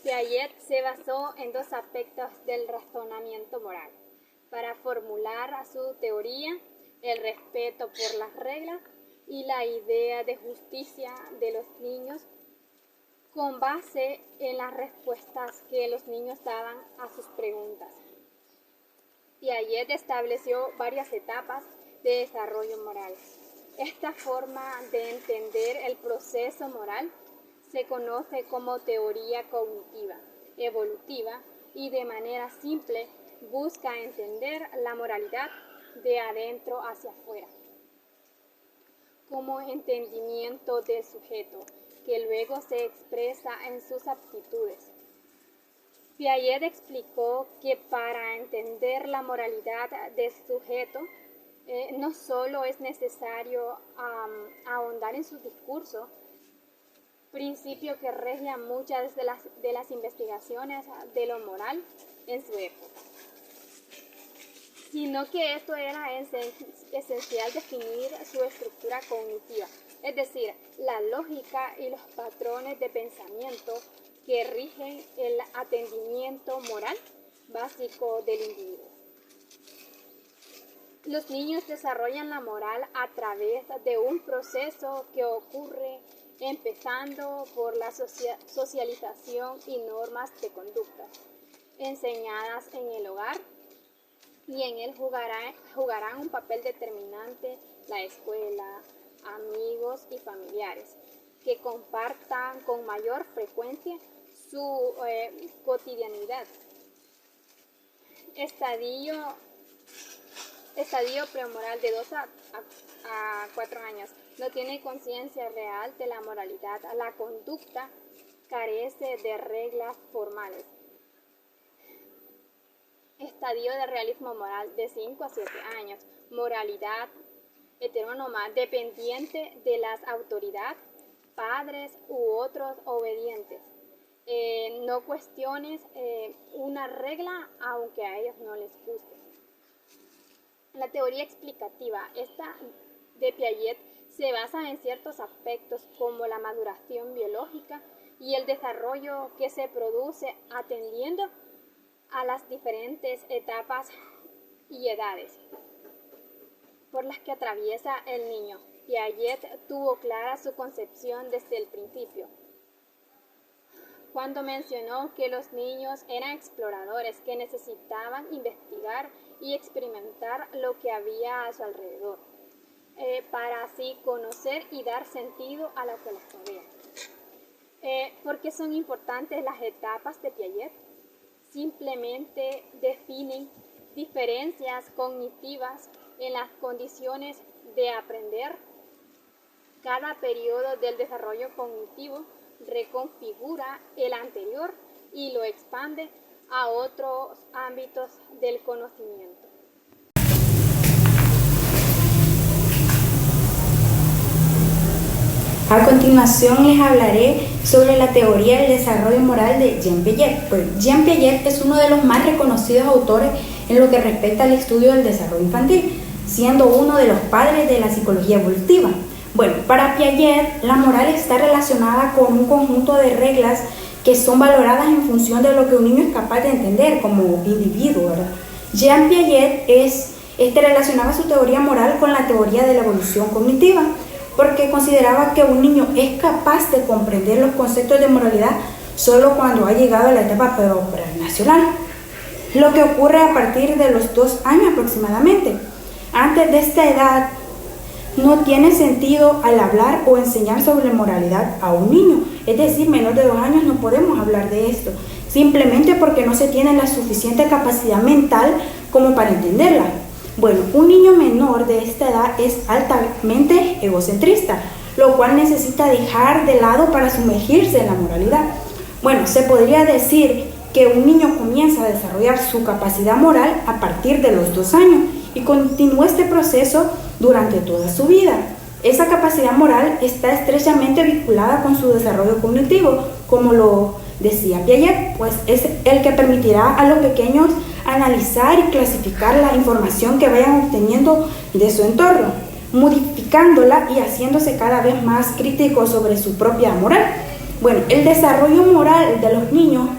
Piaget se basó en dos aspectos del razonamiento moral para formular su teoría: el respeto por las reglas y la idea de justicia de los niños, con base en las respuestas que los niños daban a sus preguntas. Piaget estableció varias etapas de desarrollo moral. Esta forma de entender el proceso moral se conoce como teoría cognitiva, evolutiva, y de manera simple busca entender la moralidad de adentro hacia afuera, como entendimiento del sujeto, que luego se expresa en sus aptitudes. Piaget explicó que para entender la moralidad del sujeto, no solo es necesario ahondar en su discurso, principio que regía muchas de las investigaciones de lo moral en su época, sino que esto era esencial definir su estructura cognitiva, es decir, la lógica y los patrones de pensamiento que rigen el entendimiento moral básico del individuo. Los niños desarrollan la moral a través de un proceso que ocurre empezando por la socialización y normas de conducta enseñadas en el hogar, y en él jugarán un papel determinante la escuela, amigos y familiares, que compartan con mayor frecuencia su cotidianidad. Estadio premoral de 2 a 4 años. No tiene conciencia real de la moralidad. La conducta carece de reglas formales. Estadio de realismo moral de 5 a 7 años. Moralidad heterónoma, dependiente de las autoridades, padres u otros obedientes. No cuestiones una regla aunque a ellos no les guste. La teoría explicativa, esta de Piaget, se basa en ciertos aspectos como la maduración biológica y el desarrollo que se produce atendiendo a las diferentes etapas y edades por las que atraviesa el niño. Piaget tuvo clara su concepción desde el principio, cuando mencionó que los niños eran exploradores que necesitaban investigar y experimentar lo que había a su alrededor, para así conocer y dar sentido a lo que les rodea. ¿Por qué son importantes las etapas de Piaget? Simplemente definen diferencias cognitivas en las condiciones de aprender. Cada periodo del desarrollo cognitivo reconfigura el anterior y lo expande a otros ámbitos del conocimiento. A continuación les hablaré sobre la teoría del desarrollo moral de Jean Piaget. Jean Piaget es uno de los más reconocidos autores en lo que respecta al estudio del desarrollo infantil, siendo uno de los padres de la psicología evolutiva. Para Piaget, la moral está relacionada con un conjunto de reglas que son valoradas en función de lo que un niño es capaz de entender como individuo, ¿verdad? Jean Piaget relacionaba su teoría moral con la teoría de la evolución cognitiva, porque consideraba que un niño es capaz de comprender los conceptos de moralidad solo cuando ha llegado a la etapa prenacional, lo que ocurre a partir de los 2 años aproximadamente. Antes de esta edad, no tiene sentido al hablar o enseñar sobre moralidad a un niño, es decir, menor de 2 años no podemos hablar de esto, simplemente porque no se tiene la suficiente capacidad mental como para entenderla. Un niño menor de esta edad es altamente egocentrista, lo cual necesita dejar de lado para sumergirse en la moralidad. Se podría decir que un niño comienza a desarrollar su capacidad moral a partir de los 2 años y continúa este proceso durante toda su vida. Esa capacidad moral está estrechamente vinculada con su desarrollo cognitivo, como lo decía Piaget, pues es el que permitirá a los pequeños analizar y clasificar la información que vayan obteniendo de su entorno, modificándola y haciéndose cada vez más críticos sobre su propia moral. Bueno, el desarrollo moral de los niños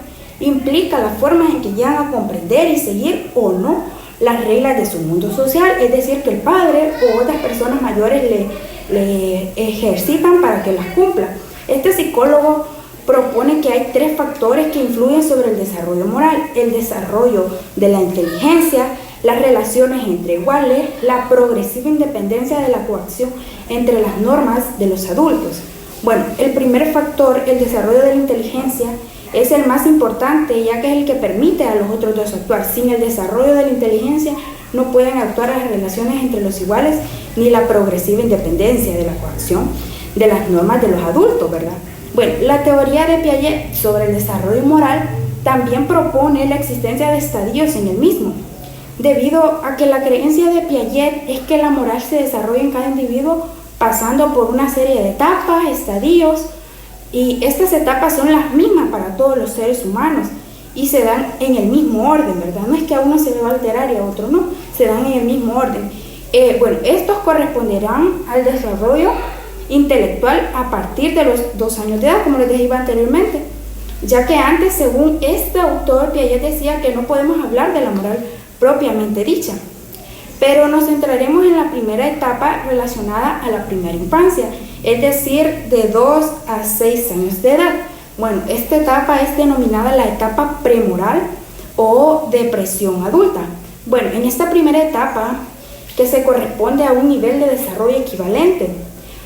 implica la forma en que llegan a comprender y seguir o no las reglas de su mundo social, es decir, que el padre o otras personas mayores le ejercitan para que las cumpla. Este psicólogo propone que hay 3 factores que influyen sobre el desarrollo moral: el desarrollo de la inteligencia, las relaciones entre iguales, la progresiva independencia de la coacción entre las normas de los adultos. Bueno, el primer factor, el desarrollo de la inteligencia, es el más importante, ya que es el que permite a los otros dos actuar. Sin el desarrollo de la inteligencia no pueden actuar las relaciones entre los iguales ni la progresiva independencia de la coacción de las normas de los adultos, ¿verdad? Bueno, la teoría de Piaget sobre el desarrollo moral también propone la existencia de estadios en el mismo, debido a que la creencia de Piaget es que la moral se desarrolla en cada individuo pasando por una serie de etapas, estadios, y estas etapas son las mismas para todos los seres humanos y se dan en el mismo orden, ¿verdad? No es que a uno se le va a alterar y a otro no, se dan en el mismo orden. Bueno, estos corresponderán al desarrollo intelectual a partir de los 2 años de edad, como les dije anteriormente, ya que antes, según este autor, Piaget decía que no podemos hablar de la moral propiamente dicha. Pero nos centraremos en la primera etapa relacionada a la primera infancia, es decir, de 2 a 6 años de edad. Bueno, esta etapa es denominada la etapa premoral o depresión adulta. Bueno, en esta primera etapa, que se corresponde a un nivel de desarrollo equivalente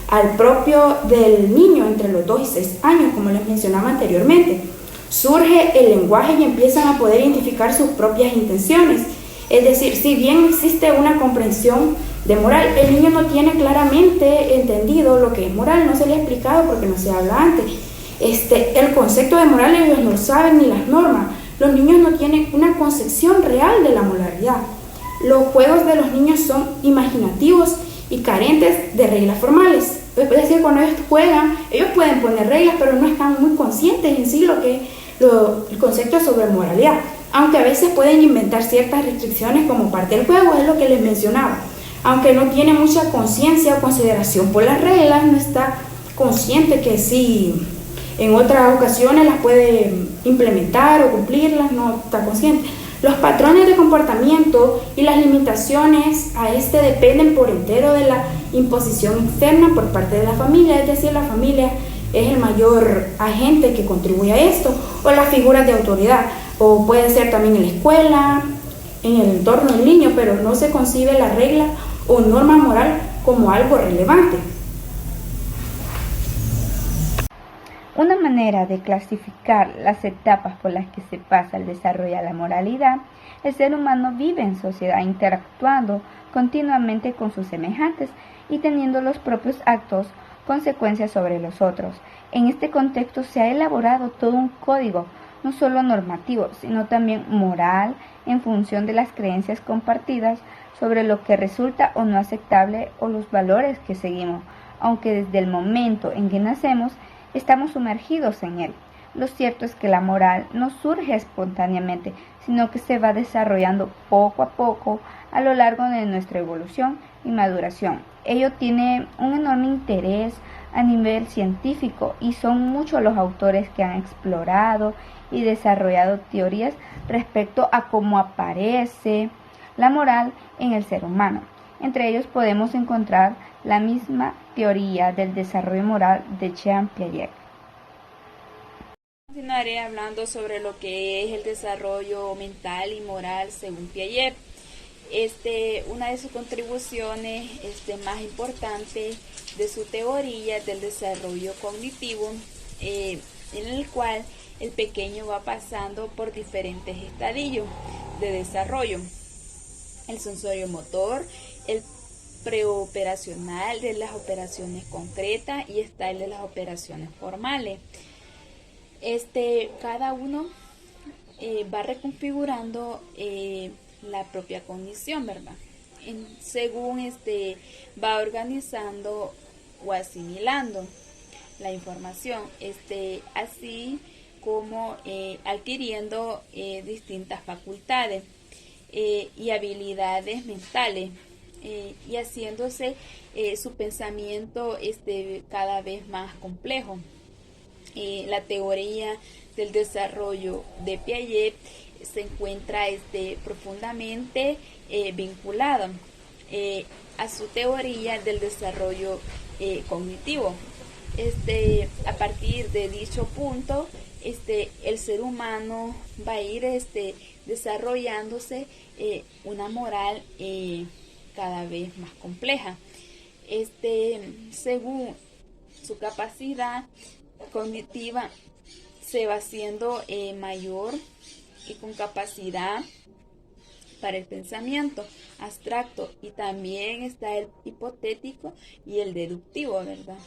al propio del niño entre los 2 y 6 años, como les mencionaba anteriormente, surge el lenguaje y empiezan a poder identificar sus propias intenciones. Es decir, si bien existe una comprensión de moral, el niño no tiene claramente entendido lo que es moral, no se le ha explicado porque no se habla antes. El concepto de moral ellos no lo saben ni las normas. Los niños no tienen una concepción real de la moralidad. Los juegos de los niños son imaginativos y carentes de reglas formales. Es decir, cuando ellos juegan, ellos pueden poner reglas, pero no están muy conscientes en sí lo que es el concepto sobre moralidad. Aunque a veces pueden inventar ciertas restricciones como parte del juego, es lo que les mencionaba. Aunque no tiene mucha conciencia o consideración por las reglas, no está consciente que sí, en otras ocasiones las puede implementar o cumplirlas, no está consciente. Los patrones de comportamiento y las limitaciones a dependen por entero de la imposición externa por parte de la familia, es decir, la familia es el mayor agente que contribuye a esto, o las figuras de autoridad, o puede ser también en la escuela, en el entorno del niño, pero no se concibe la regla o norma moral como algo relevante. Una manera de clasificar las etapas por las que se pasa al desarrollo de la moralidad, el ser humano vive en sociedad interactuando continuamente con sus semejantes y teniendo los propios actos consecuencias sobre los otros. En este contexto se ha elaborado todo un código, no solo normativo, sino también moral, en función de las creencias compartidas sobre lo que resulta o no aceptable o los valores que seguimos, aunque desde el momento en que nacemos estamos sumergidos en él. Lo cierto es que la moral no surge espontáneamente, sino que se va desarrollando poco a poco a lo largo de nuestra evolución y maduración. Ello tiene un enorme interés a nivel científico y son muchos los autores que han explorado y desarrollado teorías respecto a cómo aparece la moral en el ser humano. Entre ellos podemos encontrar la misma teoría del desarrollo moral de Jean Piaget. Continuaré hablando sobre lo que es el desarrollo mental y moral según Piaget. Una de sus contribuciones más importantes de su teoría del desarrollo cognitivo, en el cual el pequeño va pasando por diferentes estadios de desarrollo: el sensorio motor, el preoperacional, de las operaciones concretas, y está el de las operaciones formales. Cada uno va reconfigurando la propia cognición, ¿verdad? Según va organizando o asimilando la información, así como adquiriendo distintas facultades y habilidades mentales, y haciéndose su pensamiento cada vez más complejo. La teoría del desarrollo de Piaget se encuentra profundamente vinculada a su teoría del desarrollo cognitivo. A partir de dicho punto, el ser humano va a ir desarrollándose una moral cada vez más compleja. Según su capacidad cognitiva se va haciendo mayor y con capacidad para el pensamiento abstracto, y también está el hipotético y el deductivo, ¿verdad?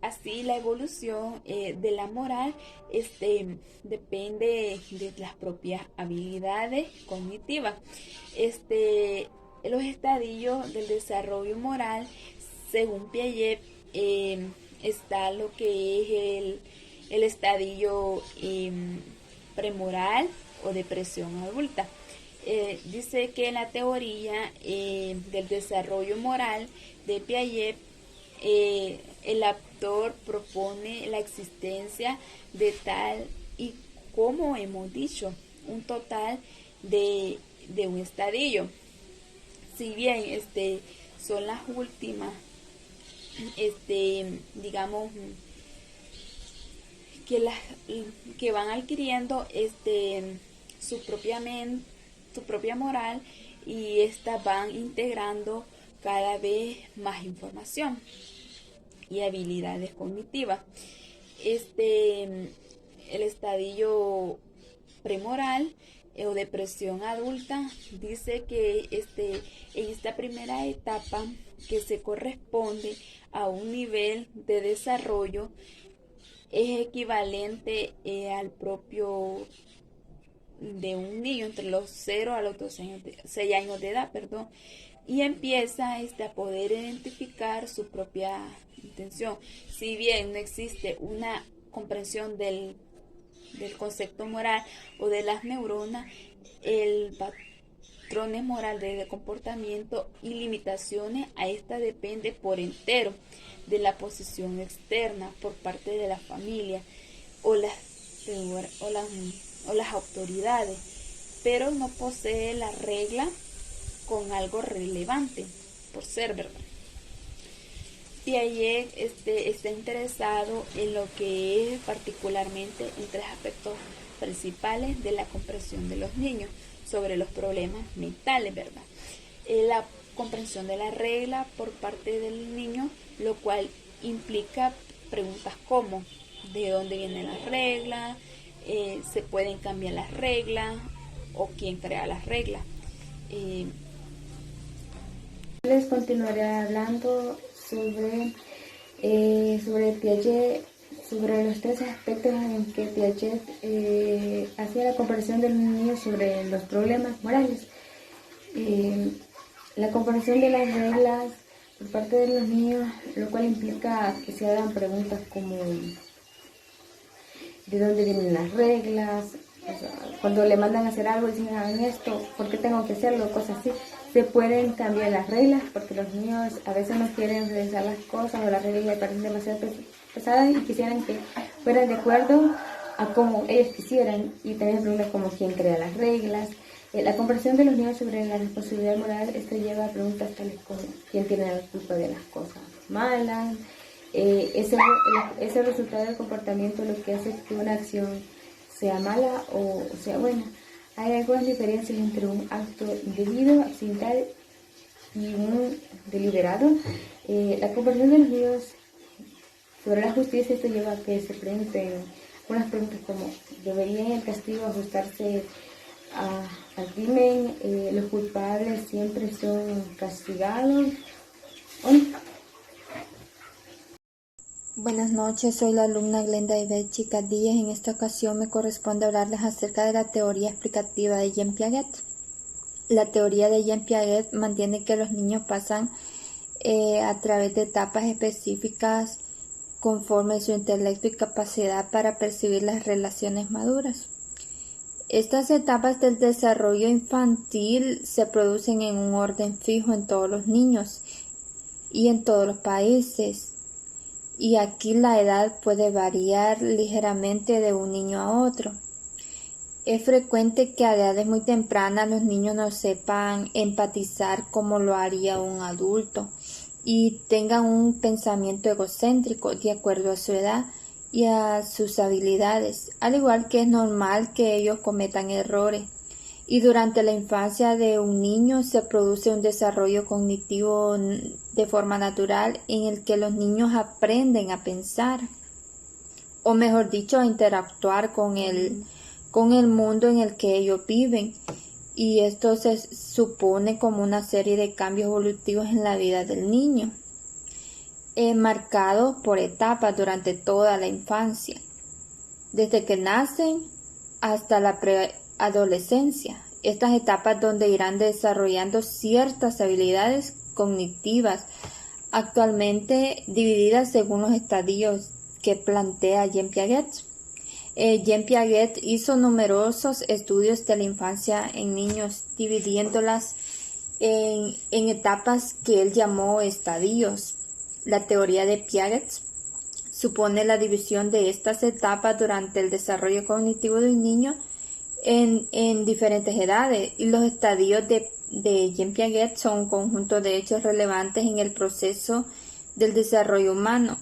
Así la evolución de la moral depende de las propias habilidades cognitivas. Los estadios del desarrollo moral, según Piaget, está lo que es el estadio premoral o depresión adulta. Dice que en la teoría del desarrollo moral de Piaget, el autor propone la existencia de tal y como hemos dicho, un total de un estadio. Si bien son las últimas, digamos, que van adquiriendo su propia moral, y estas van integrando cada vez más información y habilidades cognitivas. El estadio premoral o depresión adulta dice que en esta primera etapa, que se corresponde a un nivel de desarrollo, es equivalente al propio de un niño entre los 0 a los 6 años de edad, y empieza a poder identificar su propia intención. Si bien no existe una comprensión del concepto moral o de las neuronas, el patrones morales de comportamiento y limitaciones a esta depende por entero de la posición externa por parte de la familia o las autoridades, pero no posee la regla con algo relevante por ser verdad. Piaget está interesado en lo que es particularmente en 3 aspectos principales de la comprensión de los niños sobre los problemas mentales, ¿verdad? La comprensión de la regla por parte del niño, lo cual implica preguntas como ¿de dónde vienen las reglas? ¿Se pueden cambiar las reglas? ¿O quién crea las reglas? Les continuaré hablando sobre Piaget, sobre los 3 aspectos en que Piaget hacía la comprensión del niño sobre los problemas morales. La comprensión de las reglas por parte de los niños, lo cual implica que se hagan preguntas como ¿de dónde vienen las reglas? O sea, cuando le mandan a hacer algo y dicen, hagan esto, ¿por qué tengo que hacerlo? Cosas así. Se pueden cambiar las reglas porque los niños a veces no quieren realizar las cosas, o las reglas les parecen demasiado pesadas y quisieran que fueran de acuerdo a como ellos quisieran. Y también preguntas como quién crea las reglas. La comprensión de los niños sobre la responsabilidad moral, esto lleva a preguntas tales como quién tiene la culpa de las cosas malas. Ese resultado del comportamiento lo que hace que una acción sea mala o sea buena. Hay algunas diferencias entre un acto indebido, accidental y un deliberado. La comprensión de los niños sobre la justicia, esto lleva a que se pregunten unas preguntas como ¿debería el castigo ajustarse al crimen? ¿Los culpables siempre son castigados? Buenas noches, soy la alumna Glenda Ivette Chica Díaz. En esta ocasión me corresponde hablarles acerca de la teoría explicativa de Jean Piaget. La teoría de Jean Piaget mantiene que los niños pasan a través de etapas específicas conforme su intelecto y capacidad para percibir las relaciones maduras. Estas etapas del desarrollo infantil se producen en un orden fijo en todos los niños y en todos los países. y aquí la edad puede variar ligeramente de un niño a otro. Es frecuente que a edades muy tempranas los niños no sepan empatizar como lo haría un adulto y tengan un pensamiento egocéntrico de acuerdo a su edad y a sus habilidades, al igual que es normal que ellos cometan errores. Y durante la infancia de un niño se produce un desarrollo cognitivo de forma natural en el que los niños aprenden a pensar, o mejor dicho, a interactuar con el mundo en el que ellos viven. Y esto se supone como una serie de cambios evolutivos en la vida del niño, marcados por etapas durante toda la infancia, desde que nacen hasta la preadolescencia. Estas etapas donde irán desarrollando ciertas habilidades cognitivas, actualmente divididas según los estadios que plantea Jean Piaget. Jean Piaget hizo numerosos estudios de la infancia en niños, dividiéndolas en etapas que él llamó estadios. La teoría de Piaget supone la división de estas etapas durante el desarrollo cognitivo de un niño en diferentes edades, y los estadios de Jean Piaget son un conjunto de hechos relevantes en el proceso del desarrollo humano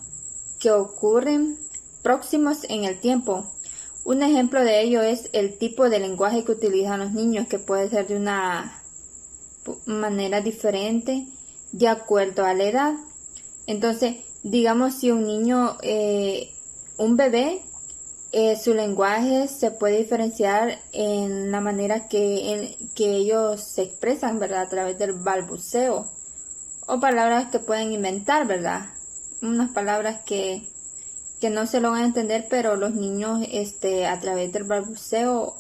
que ocurren próximos en el tiempo. Un ejemplo de ello es el tipo de lenguaje que utilizan los niños, que puede ser de una manera diferente de acuerdo a la edad. Entonces, digamos, si un niño, un bebé, su lenguaje se puede diferenciar en la manera que ellos se expresan, ¿verdad? A través del balbuceo o palabras que pueden inventar, ¿verdad? Unas palabras que no se lo van a entender, pero los niños, a través del balbuceo,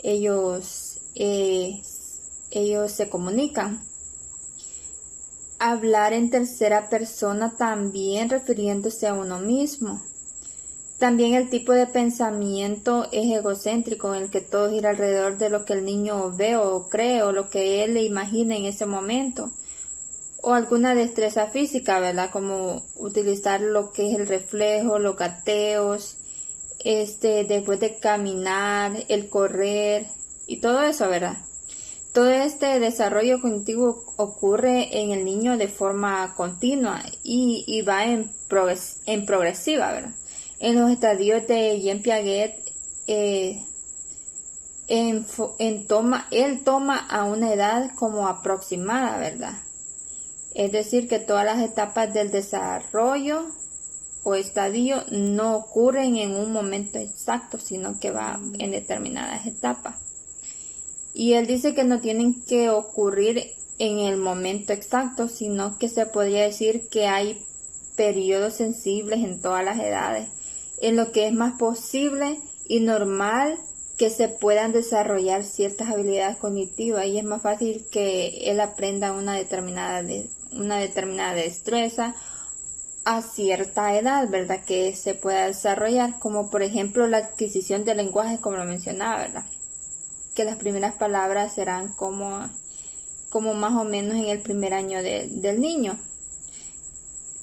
ellos se comunican. Hablar en tercera persona también refiriéndose a uno mismo. También el tipo de pensamiento es egocéntrico, en el que todo gira alrededor de lo que el niño ve o cree o lo que él le imagina en ese momento. O alguna destreza física, ¿verdad? Como utilizar lo que es el reflejo, los gateos, después de caminar, el correr y todo eso, ¿verdad? Todo este desarrollo cognitivo ocurre en el niño de forma continua y va en progresiva, ¿verdad? En los estadios de Jean Piaget, él toma a una edad como aproximada, ¿verdad? Es decir, que todas las etapas del desarrollo o estadio no ocurren en un momento exacto, sino que va en determinadas etapas. Y él dice que no tienen que ocurrir en el momento exacto, sino que se podría decir que hay periodos sensibles en todas las edades, en lo que es más posible y normal que se puedan desarrollar ciertas habilidades cognitivas, y es más fácil que él aprenda una determinada destreza a cierta edad, ¿verdad? Que se pueda desarrollar, como por ejemplo la adquisición de lenguaje, como lo mencionaba, ¿verdad? Que las primeras palabras serán como más o menos en el primer año del niño.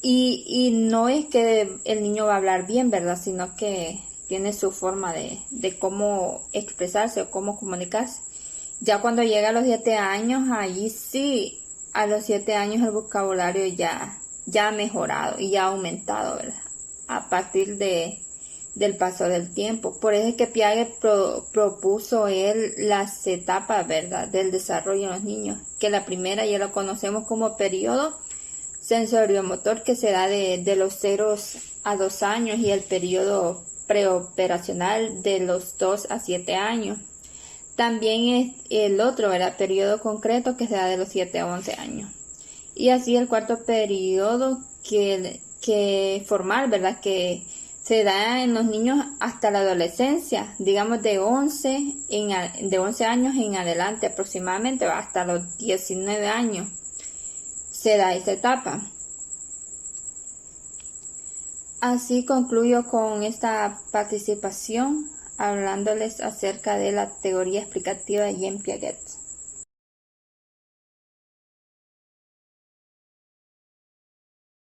Y no es que el niño va a hablar bien, ¿verdad? Sino que tiene su forma de cómo expresarse o cómo comunicarse. Ya cuando llega a los 7 años, ahí sí, a los 7 años el vocabulario ya ha mejorado y ya ha aumentado, ¿verdad? A partir del paso del tiempo. Por eso es que Piaget propuso él las etapas, ¿verdad?, del desarrollo de los niños. Que la primera ya lo conocemos como periodo sensoriomotor, que se da de los 0 a 2 años, y el periodo preoperacional de los 2 a 7 años. También es el otro, ¿verdad?, periodo concreto, que se da de los 7 a 11 años. Y así el cuarto periodo que formal, ¿verdad?, que se da en los niños hasta la adolescencia, digamos de 11 años en adelante aproximadamente, hasta los 19 años se da esta etapa. Así concluyo con esta participación hablándoles acerca de la teoría explicativa de Jean Piaget.